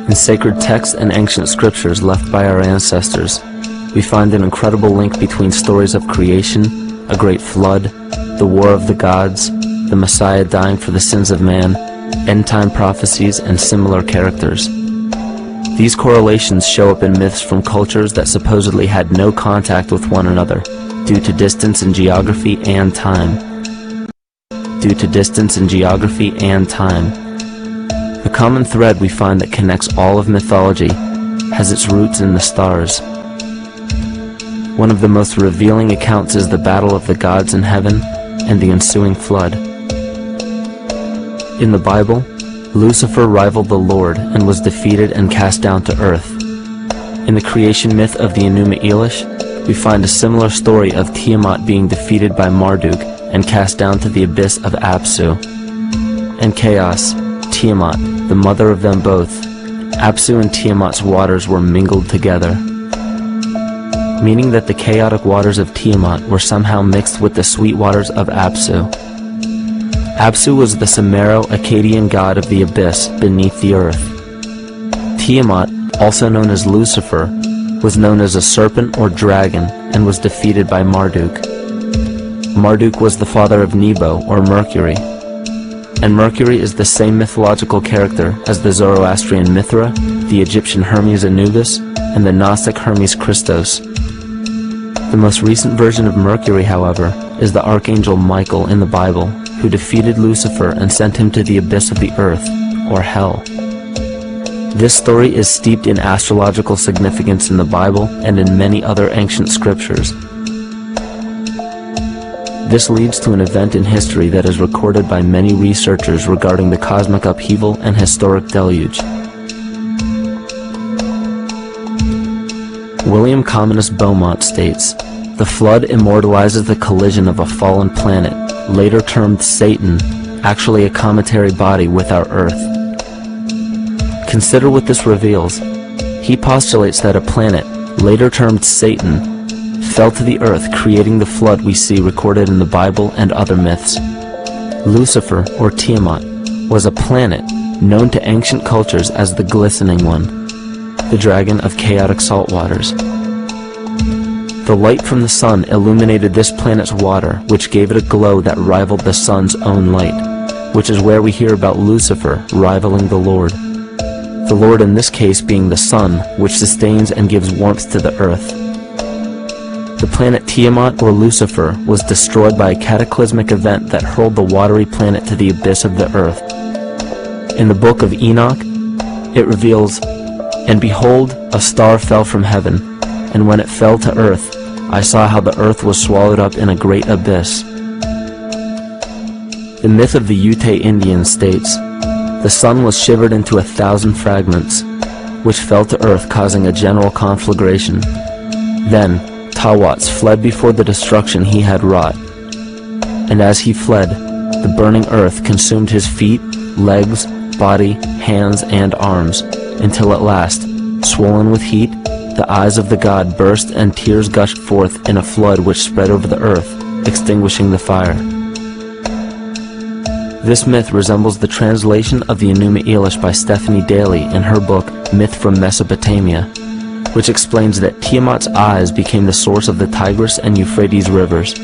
In sacred texts and ancient scriptures left by our ancestors, we find an incredible link between stories of creation, a great flood, the war of the gods, the Messiah dying for the sins of man, end-time prophecies, and similar characters. These correlations show up in myths from cultures that supposedly had no contact with one another due to distance in geography and time. The common thread we find that connects all of mythology has its roots in the stars. One of the most revealing accounts is the battle of the gods in heaven and the ensuing flood. In the Bible, Lucifer rivaled the Lord and was defeated and cast down to earth. In the creation myth of the Enuma Elish, we find a similar story of Tiamat being defeated by Marduk and cast down to the abyss of Apsu. And chaos, Tiamat, the mother of them both, Apsu and Tiamat's waters were mingled together, meaning that the chaotic waters of Tiamat were somehow mixed with the sweet waters of Apsu. Apsu was the Sumero-Akkadian god of the abyss beneath the earth. Tiamat, also known as Lucifer, was known as a serpent or dragon and was defeated by Marduk. Marduk was the father of Nebo or Mercury, and Mercury is the same mythological character as the Zoroastrian Mithra, the Egyptian Hermes Anubis, and the Gnostic Hermes Christos. The most recent version of Mercury, however, is the Archangel Michael in the Bible, who defeated Lucifer and sent him to the abyss of the earth, or hell. This story is steeped in astrological significance in the Bible and in many other ancient scriptures. This leads to an event in history that is recorded by many researchers regarding the cosmic upheaval and historic deluge. William Commonus Beaumont states, "The flood immortalizes the collision of a fallen planet, later termed Satan, actually a cometary body with our Earth." Consider what this reveals. He postulates that a planet, later termed Satan, fell to the earth, creating the flood we see recorded in the Bible and other myths. Lucifer, or Tiamat, was a planet known to ancient cultures as the Glistening One, the dragon of chaotic salt waters. The light from the sun illuminated this planet's water, which gave it a glow that rivaled the sun's own light, which is where we hear about Lucifer rivaling the Lord. The Lord in this case being the sun, which sustains and gives warmth to the earth. The planet Tiamat, or Lucifer, was destroyed by a cataclysmic event that hurled the watery planet to the abyss of the earth. In the book of Enoch, it reveals, "And behold, a star fell from heaven, and when it fell to earth, I saw how the earth was swallowed up in a great abyss." The myth of the Ute Indians states, "The sun was shivered into 1,000 fragments, which fell to earth, causing a general conflagration. Then Tawats fled before the destruction he had wrought. And as he fled, the burning earth consumed his feet, legs, body, hands, and arms, until at last, swollen with heat, the eyes of the god burst and tears gushed forth in a flood which spread over the earth, extinguishing the fire." This myth resembles the translation of the Enuma Elish by Stephanie Daly in her book Myth from Mesopotamia, which explains that Tiamat's eyes became the source of the Tigris and Euphrates rivers.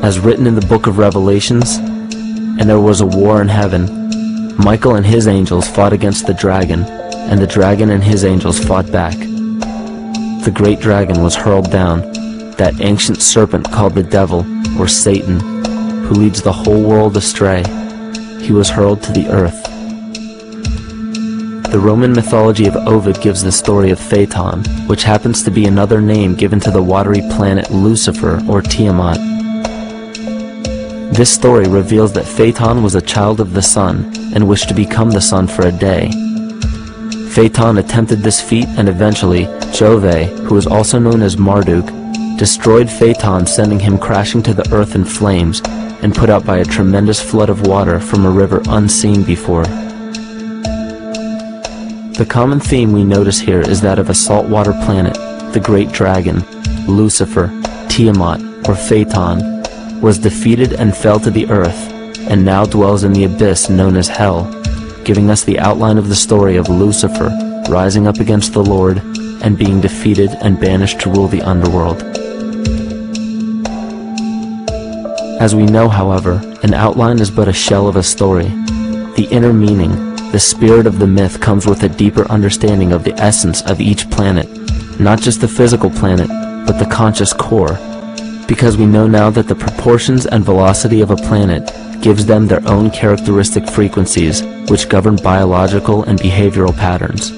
As written in the book of Revelations, "And there was a war in heaven. Michael and his angels fought against the dragon, and the dragon and his angels fought back. The great dragon was hurled down, that ancient serpent called the devil, or Satan, who leads the whole world astray. He was hurled to the earth." The Roman mythology of Ovid gives the story of Phaeton, which happens to be another name given to the watery planet Lucifer, or Tiamat. This story reveals that Phaeton was a child of the sun and wished to become the sun for a day. Phaeton attempted this feat, and eventually Jove, who is also known as Marduk, destroyed Phaeton, sending him crashing to the earth in flames and put out by a tremendous flood of water from a river unseen before. The common theme we notice here is that of a saltwater planet, the great dragon, Lucifer, Tiamat, or Phaeton, was defeated and fell to the earth, and now dwells in the abyss known as hell, giving us the outline of the story of Lucifer rising up against the Lord and being defeated and banished to rule the underworld. As we know, however, an outline is but a shell of a story. The inner meaning, the spirit of the myth, comes with a deeper understanding of the essence of each planet, not just the physical planet, but the conscious core, because we know now that the proportions and velocity of a planet gives them their own characteristic frequencies, which govern biological and behavioral patterns.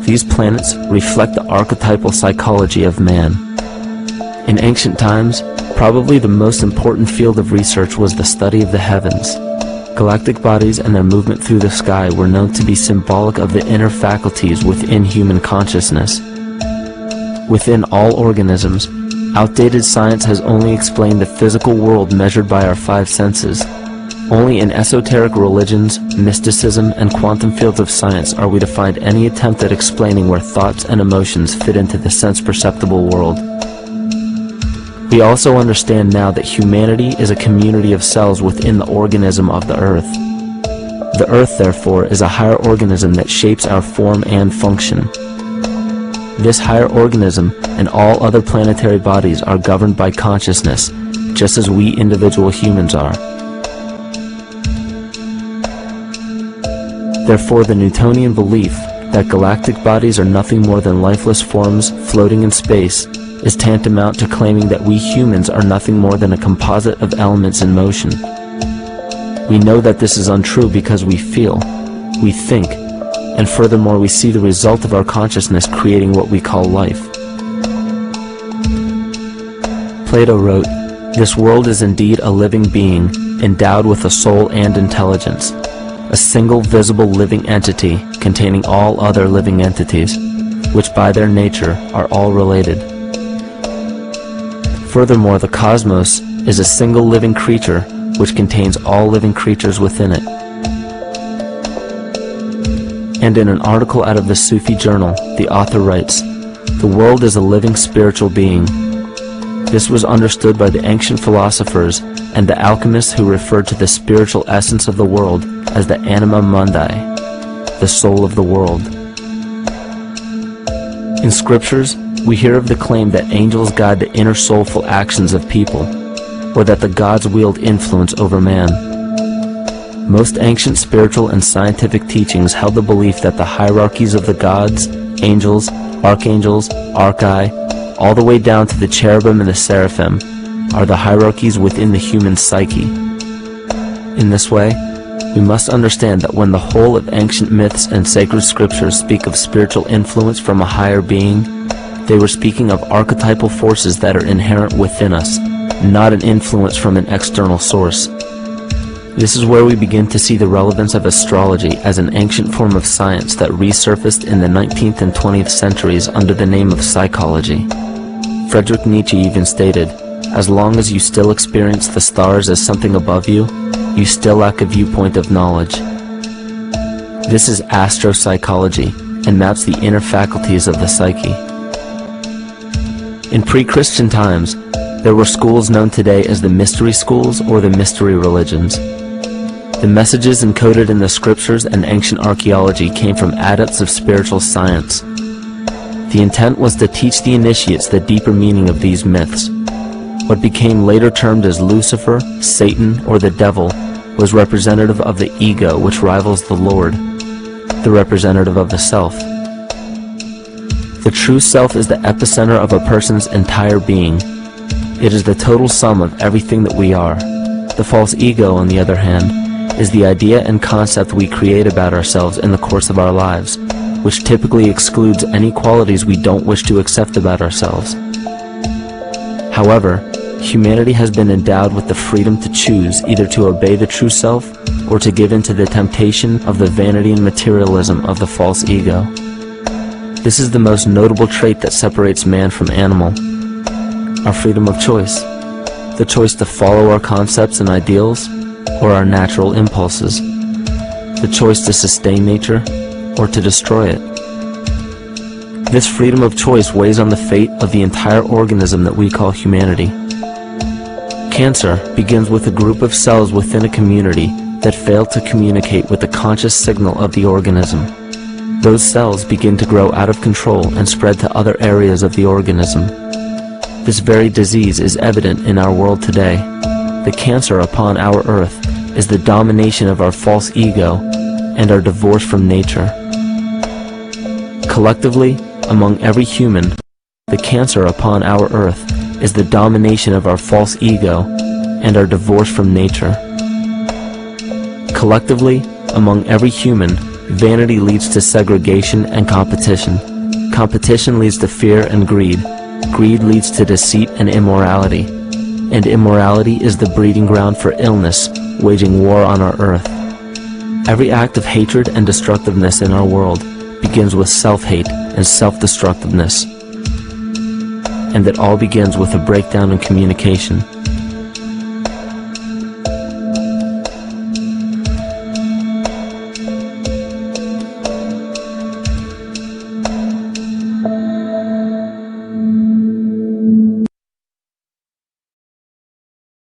These planets reflect the archetypal psychology of man. In ancient times, probably the most important field of research was the study of the heavens. Galactic bodies and their movement through the sky were known to be symbolic of the inner faculties within human consciousness. Within all organisms, outdated science has only explained the physical world measured by our five senses. Only in esoteric religions, mysticism, and quantum fields of science are we to find any attempt at explaining where thoughts and emotions fit into the sense-perceptible world. We also understand now that humanity is a community of cells within the organism of the Earth. The Earth, therefore, is a higher organism that shapes our form and function. This higher organism and all other planetary bodies are governed by consciousness, just as we individual humans are. Therefore, the Newtonian belief that galactic bodies are nothing more than lifeless forms floating in space is tantamount to claiming that we humans are nothing more than a composite of elements in motion. We know that this is untrue because we feel, we think, and furthermore we see the result of our consciousness creating what we call life. Plato wrote, "This world is indeed a living being, endowed with a soul and intelligence, a single visible living entity containing all other living entities, which by their nature are all related." Furthermore, the cosmos is a single living creature which contains all living creatures within it. And in an article out of the Sufi journal, the author writes, "The world is a living spiritual being." This was understood by the ancient philosophers and the alchemists, who referred to the spiritual essence of the world as the anima mundi, the soul of the world. In scriptures, we hear of the claim that angels guide the inner soulful actions of people, or that the gods wield influence over man. Most ancient spiritual and scientific teachings held the belief that the hierarchies of the gods, angels, archangels, archai, all the way down to the cherubim and the seraphim, are the hierarchies within the human psyche. In this way, we must understand that when the whole of ancient myths and sacred scriptures speak of spiritual influence from a higher being, they were speaking of archetypal forces that are inherent within us, not an influence from an external source. This is where we begin to see the relevance of astrology as an ancient form of science that resurfaced in the 19th and 20th centuries under the name of psychology. Friedrich Nietzsche even stated, "As long as you still experience the stars as something above you, you still lack a viewpoint of knowledge." This is astropsychology and maps the inner faculties of the psyche. In pre-Christian times, there were schools known today as the mystery schools or the mystery religions. The messages encoded in the scriptures and ancient archaeology came from adepts of spiritual science. The intent was to teach the initiates the deeper meaning of these myths. What became later termed as Lucifer, Satan, or the devil was representative of the ego, which rivals the Lord, the representative of the self. The true self is the epicenter of a person's entire being. It is the total sum of everything that we are. The false ego, on the other hand, is the idea and concept we create about ourselves in the course of our lives, which typically excludes any qualities we don't wish to accept about ourselves. However, humanity has been endowed with the freedom to choose either to obey the true self or to give in to the temptation of the vanity and materialism of the false ego. This is the most notable trait that separates man from animal, our freedom of choice, the choice to follow our concepts and ideals or our natural impulses, the choice to sustain nature or to destroy it. This freedom of choice weighs on the fate of the entire organism that we call humanity. Cancer begins with a group of cells within a community that fail to communicate with the conscious signal of the organism. Those cells begin to grow out of control and spread to other areas of the organism. This very disease is evident in our world today. The cancer upon our earth is the domination of our false ego and our divorce from nature. Collectively, among every human, the cancer upon our earth is the domination of our false ego and our divorce from nature. Collectively, among every human, vanity leads to segregation and competition. Competition leads to fear and greed. Greed leads to deceit and immorality. And immorality is the breeding ground for illness, waging war on our earth. Every act of hatred and destructiveness in our world begins with self-hate and self-destructiveness. And it all begins with a breakdown in communication